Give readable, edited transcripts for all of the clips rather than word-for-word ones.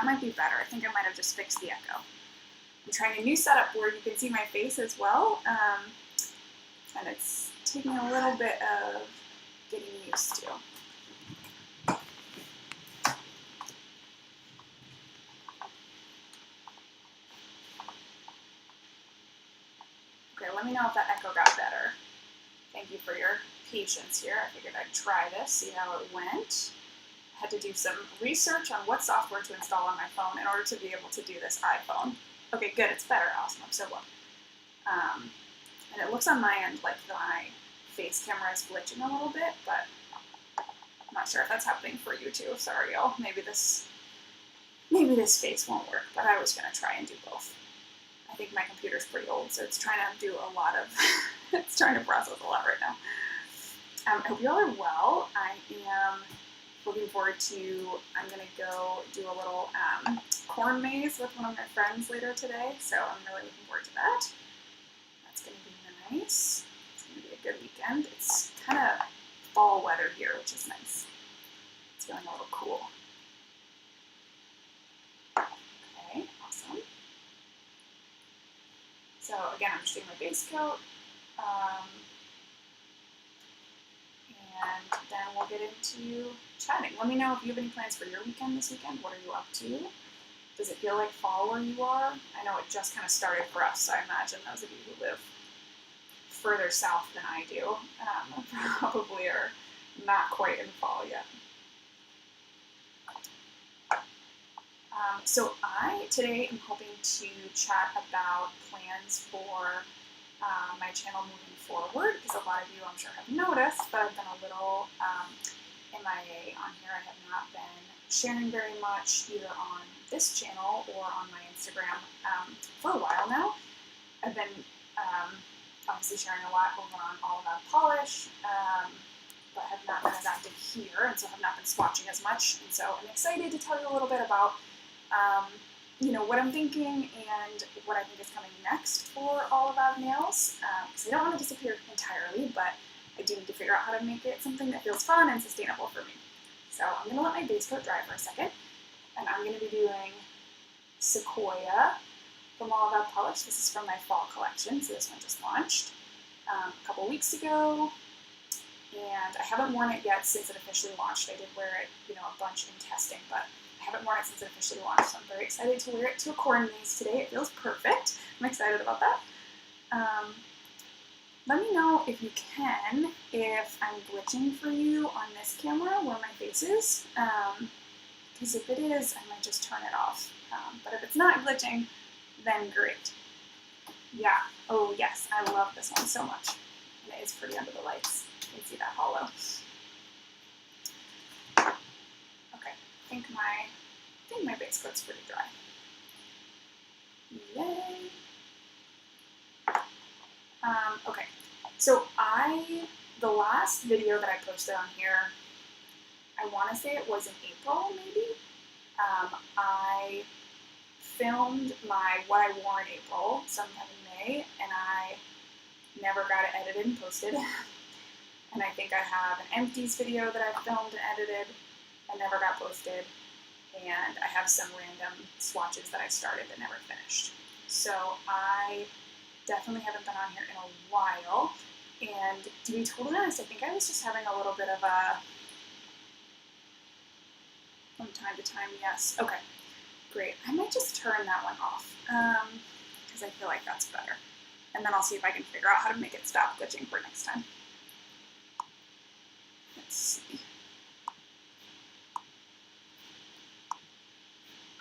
that might be better. I think I might have just fixed the echo. I'm trying a new setup where you can see my face as well, and it's taking a little bit of getting used to. Okay, let me know if that echo got better. Thank you for your patience here. I figured I'd try this, see how it went. I had to do some research on what software to install on my phone in order to be able to do this iPhone. Okay, good, it's better. Awesome, I'm so glad. And it looks on my end like my face camera is glitching a little bit, but I'm not sure if that's happening for you too. Sorry, y'all. Maybe this face won't work, but I was gonna try and do both. I think my computer's pretty old, so it's trying to do a lot of, it's trying to process a lot right now. I hope you all are well. I am looking forward to, I'm gonna go do a little corn maze with one of my friends later today, so I'm really looking forward to that. That's gonna be nice. It's gonna be a good weekend. It's kind of fall weather here, which is nice. It's feeling a little cool. Okay, awesome. So again, I'm just doing my base coat, and then we'll get into chatting. Let me know if you have any plans for your weekend this weekend. What are you up to? Does it feel like fall where you are? I know it just kind of started for us, so I imagine those of you who live further south than I do probably are not quite in fall yet. So I today am hoping to chat about plans for my channel moving forward, because a lot of you I'm sure have noticed that I've been a little MIA on here. I have not been sharing very much either on this channel or on my Instagram for a while now. I've been obviously sharing a lot over on All About Polish, but have not been as active here, and so have not been swatching as much. And so I'm excited to tell you a little bit about you know, what I'm thinking and what I think is coming next for All About Nails, because I don't want to disappear entirely, but I do need to figure out how to make it something that feels fun and sustainable for me. So I'm going to let my base coat dry for a second, and I'm going to be doing Sequoia from All About Polish. This is from my fall collection, so this one just launched a couple weeks ago, and I haven't worn it yet since it officially launched. I did wear it, you know, a bunch in testing, but I haven't worn it since it officially launched, so I'm very excited to wear it to a corn maze today. It feels perfect. I'm excited about that. Let me know if you can, if I'm glitching for you on this camera where my face is, because if it is, I might just turn it off. But if it's not glitching, then great. Yeah, oh yes, I love this one so much. And it is pretty under the lights. You can see that hollow. I think my base coat's pretty dry. Yay! Okay, so the last video that I posted on here, I want to say it was in April, maybe. I filmed what I wore in April, sometime in May, and I never got it edited and posted. And I think I have an empties video that I filmed and edited and never got posted. And I have some random swatches that I started but never finished. So I definitely haven't been on here in a while. And to be totally honest, I think I was just having a little bit of a, from time to time, yes. Okay, great. I might just turn that one off because I feel like that's better. And then I'll see if I can figure out how to make it stop glitching for next time. Let's see.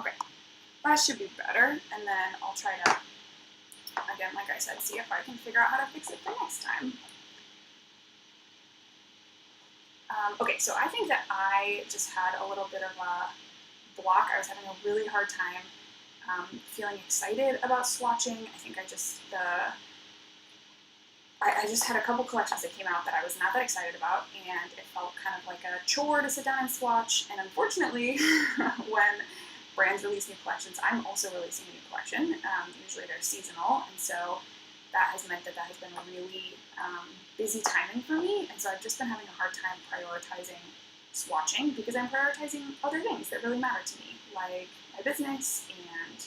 Okay, that should be better, and then I'll try to, again, like I said, see if I can figure out how to fix it for next time. Okay, so I think that I just had a little bit of a block. I was having a really hard time feeling excited about swatching. I think I just had a couple collections that came out that I was not that excited about, and it felt kind of like a chore to sit down and swatch. And unfortunately, when brands release new collections, I'm also releasing a new collection. Usually they're seasonal, and so that has meant that has been a really busy timing for me, and so I've just been having a hard time prioritizing swatching because I'm prioritizing other things that really matter to me, like my business and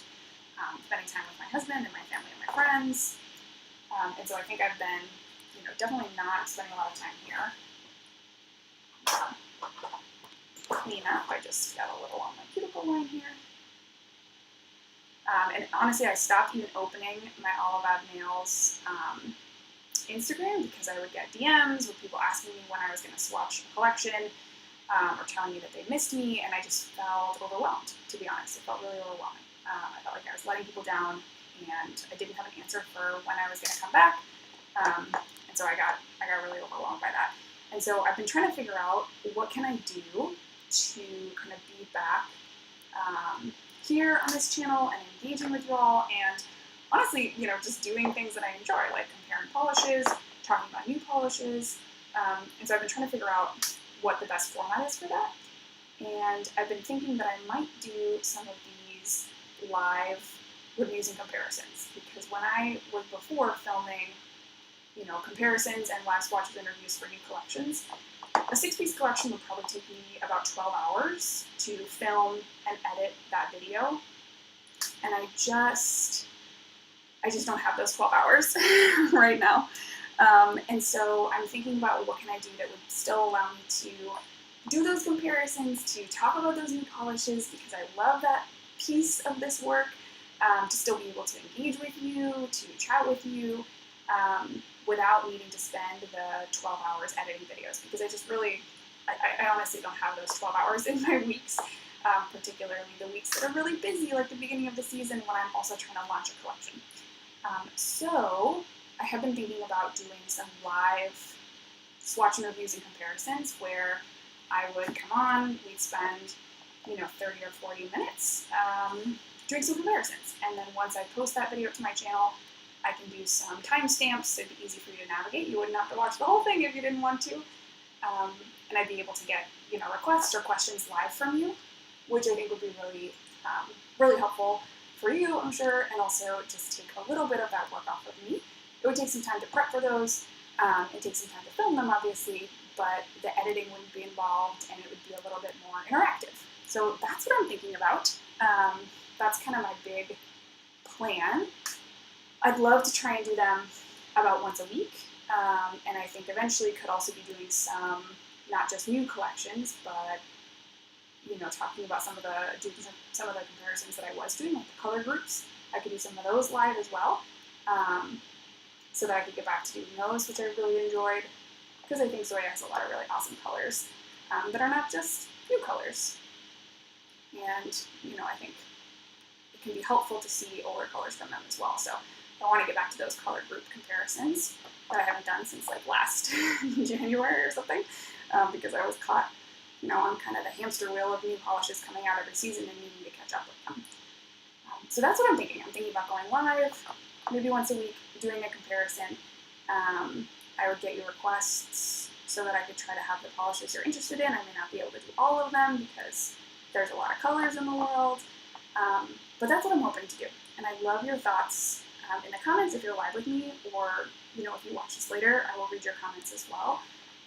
spending time with my husband and my family and my friends. And so I think I've been, definitely not spending a lot of time here. Clean up. I just got a little on my cuticle line here. And honestly, I stopped even opening my All About Nails Instagram because I would get DMs with people asking me when I was going to swatch a collection or telling me that they missed me, and I just felt overwhelmed, to be honest. It felt really overwhelming. I felt like I was letting people down, and I didn't have an answer for when I was going to come back, and so I got really overwhelmed by that. And so I've been trying to figure out what can I do to kind of be back here on this channel and engaging with you all, and honestly, just doing things that I enjoy, like comparing polishes, talking about new polishes, and so I've been trying to figure out what the best format is for that, and I've been thinking that I might do some of these live reviews and comparisons, because when I was before filming, comparisons and live swatches and reviews for new collections, a 6-piece collection would probably take me about 12 hours to film and edit that video, and I just don't have those 12 hours right now. And so I'm thinking about what can I do that would still allow me to do those comparisons, to talk about those new polishes, because I love that piece of this work, to still be able to engage with you, to chat with you, without needing to spend the 12 hours editing videos, because I honestly don't have those 12 hours in my weeks, particularly the weeks that are really busy, like the beginning of the season when I'm also trying to launch a collection. So I have been thinking about doing some live swatch and reviews and comparisons where I would come on, we'd spend 30 or 40 minutes doing some comparisons, and then once I post that video to my channel, I can do some timestamps so it'd be easy for you to navigate. You wouldn't have to watch the whole thing if you didn't want to, and I'd be able to get requests or questions live from you, which I think would be really helpful for you, I'm sure, and also just take a little bit of that work off of me. It would take some time to prep for those, it takes some time to film them, obviously, but the editing wouldn't be involved, and it would be a little bit more interactive. So that's what I'm thinking about. That's kind of my big plan. I'd love to try and do them about once a week, and I think eventually could also be doing some, not just new collections, but talking about some of the comparisons that I was doing, like the color groups. I could do some of those live as well, so that I could get back to doing those, which I really enjoyed, because I think Zoya has a lot of really awesome colors that are not just new colors. And I think it can be helpful to see older colors from them as well. So I want to get back to those color group comparisons that I haven't done since like last January or something, because I was caught on kind of the hamster wheel of new polishes coming out every season and needing to catch up with them. So that's what I'm thinking. I'm thinking about going live, maybe once a week, doing a comparison. I would get your requests so that I could try to have the polishes you're interested in. I may not be able to do all of them because there's a lot of colors in the world, but that's what I'm hoping to do. And I'd love your thoughts in the comments if you're live with me, or if you watch this later, I will read your comments as well.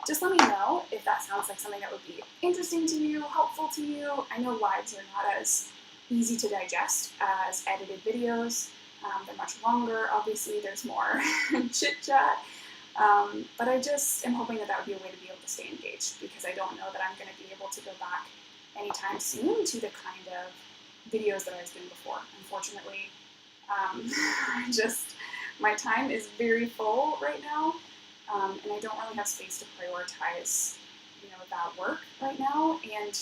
Just let me know if that sounds like something that would be interesting to you, helpful to you. I know lives are not as easy to digest as edited videos. They're much longer. Obviously, there's more chit-chat. But I just am hoping that would be a way to be able to stay engaged, because I don't know that I'm going to be able to go back anytime soon to the kind of videos that I was doing before. Unfortunately, my time is very full right now. And I don't really have space to prioritize, that work right now, and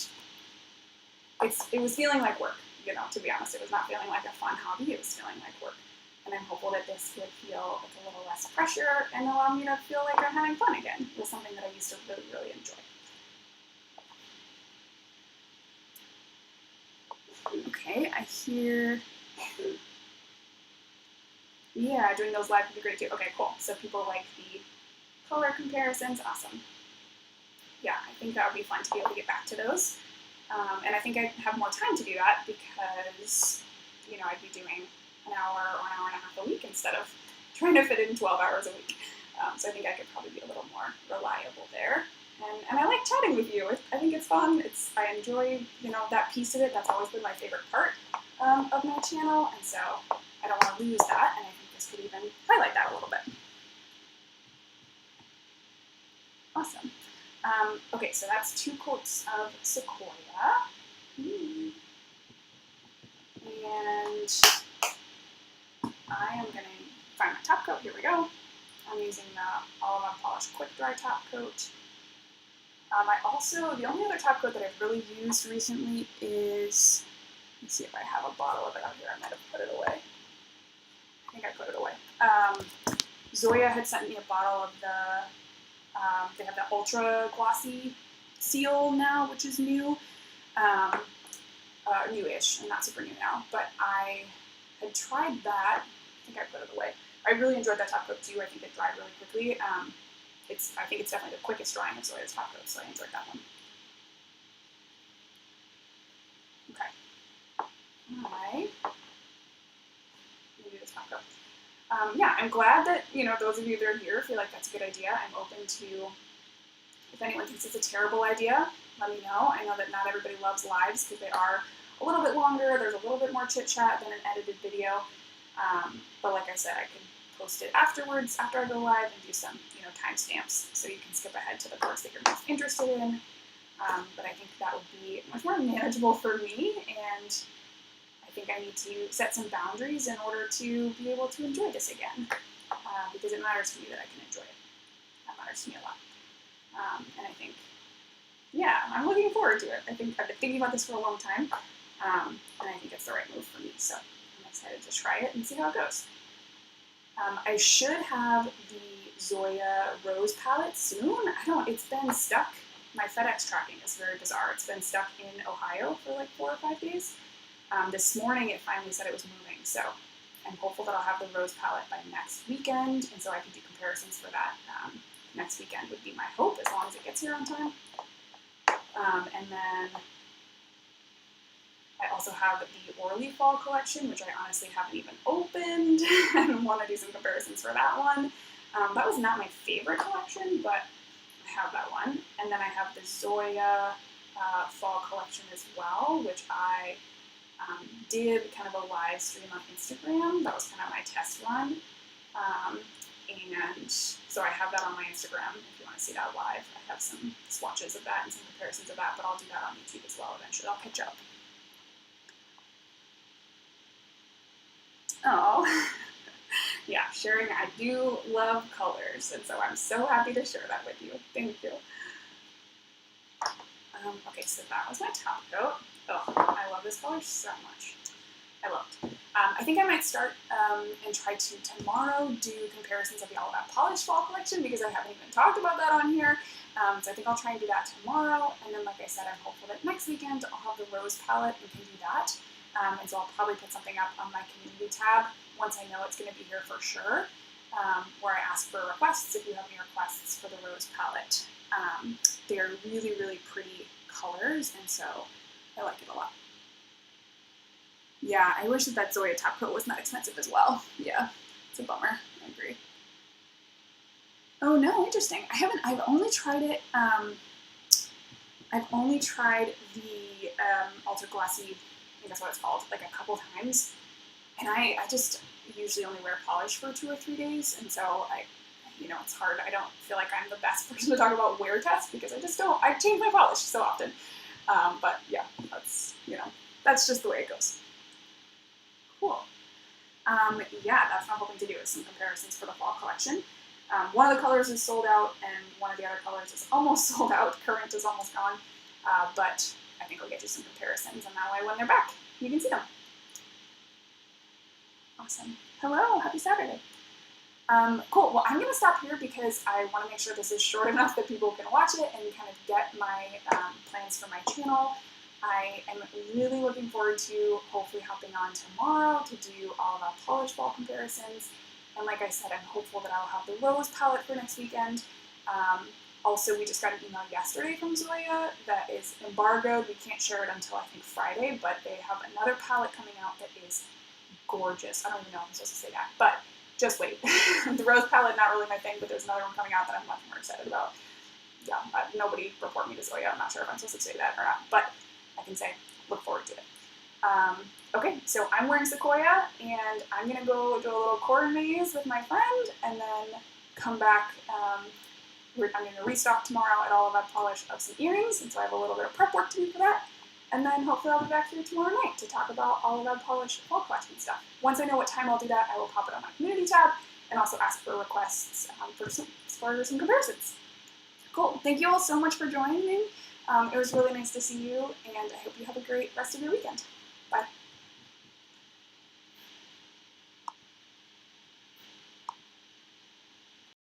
it was feeling like work, to be honest. It was not feeling like a fun hobby, it was feeling like work, and I'm hopeful that this would feel like a little less pressure and allow me to feel like I'm having fun again with something that I used to really, really enjoy. Okay, I hear, yeah, doing those live would be great too. Okay, cool, so people like the color comparisons, awesome. Yeah, I think that would be fun to be able to get back to those. And I think I'd have more time to do that because, I'd be doing an hour or an hour and a half a week instead of trying to fit in 12 hours a week. So I think I could probably be a little more reliable there. And I like chatting with you. I think it's fun. I enjoy, that piece of it. That's always been my favorite part. of my channel, and so I don't want to lose that, and I think this could even highlight that a little bit. Awesome. Okay, so that's 2 coats of Sequoia. And I am going to find my top coat. Here we go. I'm using the All-in-One Polish Quick Dry Top Coat. The only other top coat that I've really used recently is, let's see if I have a bottle of it out here. I might have put it away. I think I put it away. Zoya had sent me a bottle of they have the Ultra Glossy Seal now, which is new. Newish, and not super new now, but I had tried that. I think I put it away. I really enjoyed that top coat too. I think it dried really quickly. I think it's definitely the quickest drying of Zoya's top coat, so I enjoyed that one. Okay. Maybe this top coat. Yeah, I'm glad that, those of you that are here feel like that's a good idea. I'm open to, if anyone thinks it's a terrible idea, let me know. I know that not everybody loves lives because they are a little bit longer. There's a little bit more chit chat than an edited video. But like I said, I can post it afterwards, after I go live, and do some, timestamps so you can skip ahead to the parts that you're most interested in. But I think that would be much more manageable for me, and I think I need to set some boundaries in order to be able to enjoy this again, because it matters to me that I can enjoy it. That matters to me a lot. And I think, yeah, I'm looking forward to it. I think I've been thinking about this for a long time, and I think it's the right move for me, so I'm excited to try it and see how it goes. I should have the Zoya Rose palette soon. It's been stuck. My FedEx tracking is very bizarre. It's been stuck in Ohio for like 4 or 5 days. This morning it finally said it was moving, so I'm hopeful that I'll have the Rose palette by next weekend, and so I can do comparisons for that. Next weekend would be my hope, as long as it gets here on time. And then I also have the Orly Fall collection, which I honestly haven't even opened, and want to do some comparisons for that one. That was not my favorite collection, but I have that one. And then I have the Zoya Fall collection as well, which I did kind of a live stream on Instagram. That was kind of my test run. And so I have that on my Instagram if you want to see that live. I have some swatches of that and some comparisons of that, but I'll do that on YouTube as well eventually. I'll catch up. Oh, yeah, sharing. I do love colors, and so I'm so happy to share that with you. Thank you. Okay, so that was my top coat. Oh, I love this color so much. I love it. I think I might start and try to tomorrow do comparisons of the All About Polish Fall collection, because I haven't even talked about that on here. So I think I'll try and do that tomorrow. And then, like I said, I'm hopeful that next weekend I'll have the Rose palette and can do that. And so I'll probably put something up on my community tab once I know it's going to be here for sure, where I ask for requests if you have any requests for the Rose palette. They're really, really pretty colors, and so I like it a lot. Yeah, I wish that Zoya top coat was not expensive as well. Yeah, it's a bummer. I agree. Oh no, interesting. I've only tried it, I've only tried the Ultra Glossy, I think that's what it's called, like a couple times. And I just usually only wear polish for 2 or 3 days, and so it's hard. I don't feel like I'm the best person to talk about wear tests, because I change my polish so often. But yeah, that's just the way it goes. Cool. Yeah, that's what I'm hoping to do, is some comparisons for the fall collection. One of the colors is sold out, and one of the other colors is almost sold out. Current is almost gone, but I think I'll get you some comparisons, and that way when they're back, you can see them. Awesome. Hello, happy Saturday. Cool, well, I'm going to stop here because I want to make sure this is short enough that people can watch it and kind of get my plans for my channel. I am really looking forward to hopefully hopping on tomorrow to do all of our Polish Fall comparisons. And like I said, I'm hopeful that I'll have the Rose palette for next weekend. Also, we just got an email yesterday from Zoya that is embargoed. We can't share it until, I think, Friday, but they have another palette coming out that is gorgeous. I don't even know if I'm supposed to say that, but just wait. The Rose palette, not really my thing, but there's another one coming out that I'm much more excited about. Yeah, nobody report me to Zoya. I'm not sure if I'm supposed to say that or not, but I can say look forward to it. Okay, so I'm wearing Sequoia, and I'm gonna go do a little quarter maze with my friend, and then come back. I'm gonna restock tomorrow at All About Polish of some earrings, and so I have a little bit of prep work to do for that. And then hopefully I'll be back here tomorrow night to talk about All About Polish fall collection stuff. Once I know what time I'll do that, I will pop it on my community tab and also ask for requests for some comparisons. Cool. Thank you all so much for joining me. It was really nice to see you, and I hope you have a great rest of your weekend.